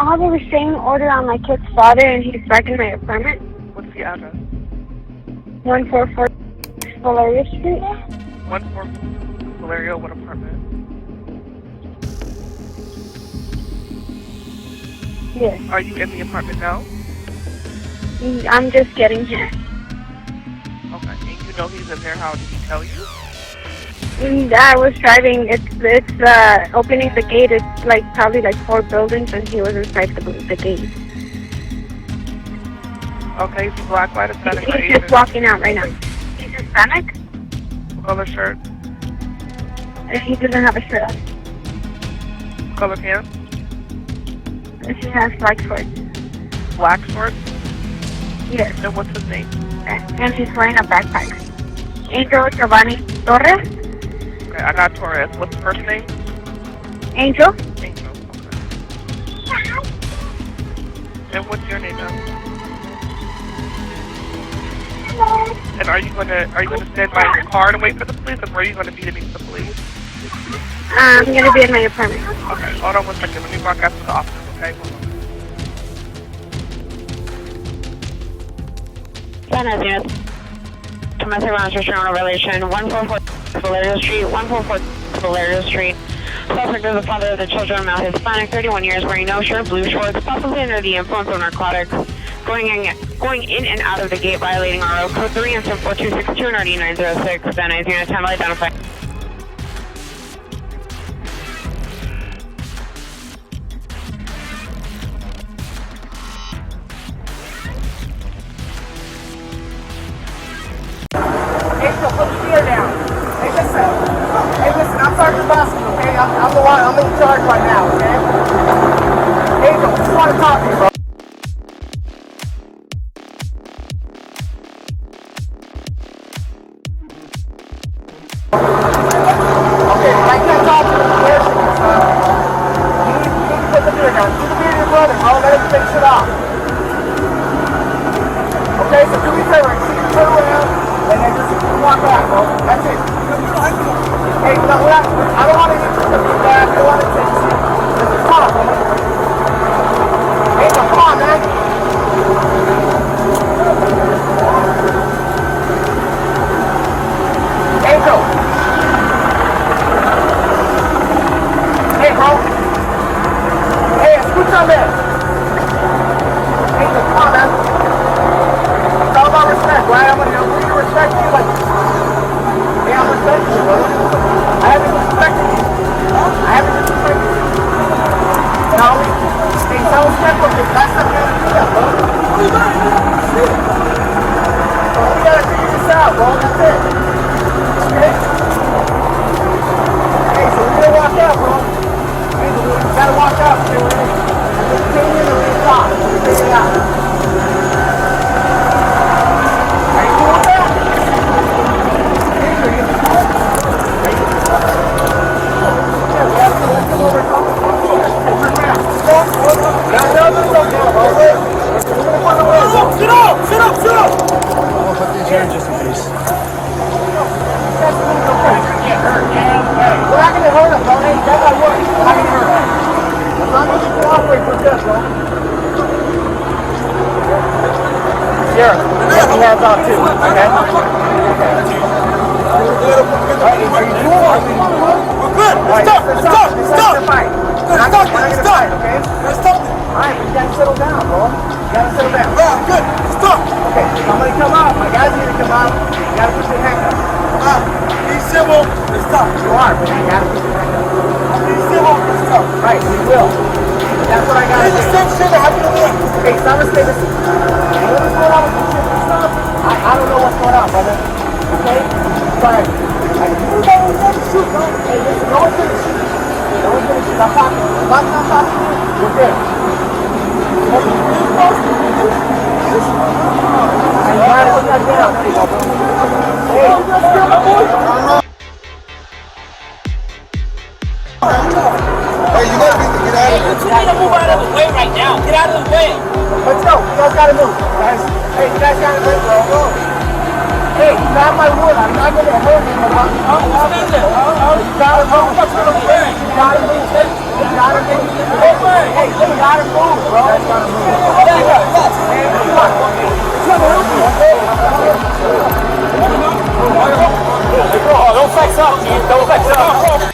have a restraining order on my kid's father, and he's back in my apartment. What's the address? 144 Balleria Street. 144 Ballerio, what apartment? Yes. Are you in the apartment now? I'm just getting here. Okay. And you know he's in there. How did he tell you? I was driving. It's opening the gate. It's like probably like 4 buildings, and he was inside the gate. Okay, is he black, white, Hispanic, or He's Asian? just walking out right now. He's Hispanic, What color shirt? and he doesn't have a shirt on. What color pants? He has black shorts. Black shorts? Yes. And what's his name? And he's wearing a backpack. Angel Giovanni Torres. Okay, I got Torres. What's the first name? Angel. Angel. Okay. And what's your name now? And are you gonna stand by your car and wait for the police, or where are you gonna be to meet the police? I'm gonna be in my apartment. Okay, hold on 1 second. Let me walk out to the office, okay? Hold on. Buenos días. Domestic violence restraining violation 144 Ballerio Street, 144 Ballerio Street. Suspect is the father of the children, male Hispanic, 31 years, wearing no shirt, blue shorts, possibly under the influence of narcotics, going in and out of the gate, violating our code 3 and 4262 and RD 906. Then is going to attempt to identify. Hey, so put the gear down. Hey, listen, I'm Sergeant Boston, okay? I'm the one, I'm in charge right now, okay? Angel, just want to talk to you, bro. Okay, but I can't talk to you. Where's your son? You need to put the gear down. Put the gear to your brother, bro. Let him finish it off. Okay, so do me a favor. Turn around. And then just walk back, bro. That's it. Hey, no, I don't want to get you back. I don't want to take you. Let's just talk, bro. Hey, come on, man. Angel. Hey, bro. Hey, escúchame. Angel, come on, man. It's all about respect, right? I'm gonna respect you, like, yeah, I'm respecting you, brother. I haven't disrespected you. I haven't disrespected you. No, hey, tell respectful, because that's not gonna do that, bro. What are you doing? Shit. So we gotta figure this out, bro. That's it. Okay? Hey, so we're gonna walk out, bro. Hey, we gotta walk out. Okay, we're gonna continue to read talk. We'll figure it out. Sit up! I'll put these here just in case. We're not gonna hurt him, bro. Hey, that's how it works. We're not gonna hurt him. As long as you cooperate, we're good, bro. Sheriff, get your hands off too, okay? Alright, are you cool? We're good. Stop! We're not gonna fight, okay? Alright, you gotta settle down, bro. You gotta settle down. Yeah, I'm good. Stop! Okay, I'm gonna come out. My guys need to come out. You gotta put your hand up. Be civil and stop. You are, but you gotta put your hand up. Be civil and stop. Right, we will. That's what I gotta It's do. the same shit that happened to me. Okay, so I'm gonna say this. Whatever's going on with the shit and stuff, I don't know what's going on, brother. Okay? But you don't shoot, bro. Hey, listen, no one's gonna shoot. No one's gonna shoot. I'm talking. If I'm not talking to you, you're good. I gotta put that down. Hey, Hey, you gotta get out of here. You need to move out of the way right now. Get out of the way. let's go. You guys gotta move, guys. Hey, you guys gotta move, bro. Hey, you got my word. I'm not gonna hurt you. You gotta move. You gotta move. Hey, you gotta move, bro. Don't flex up, Keith. Don't flex up.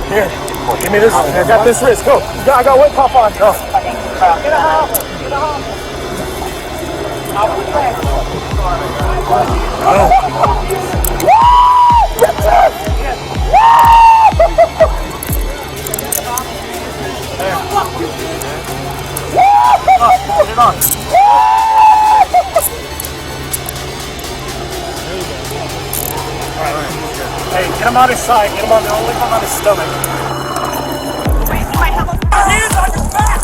Here, give me this. I got this wrist. Go. I got one pop on. Go. Get a house. Get a house. Put it on. Hey, get him on his side. Get him on the only one on his stomach. Hands on your back!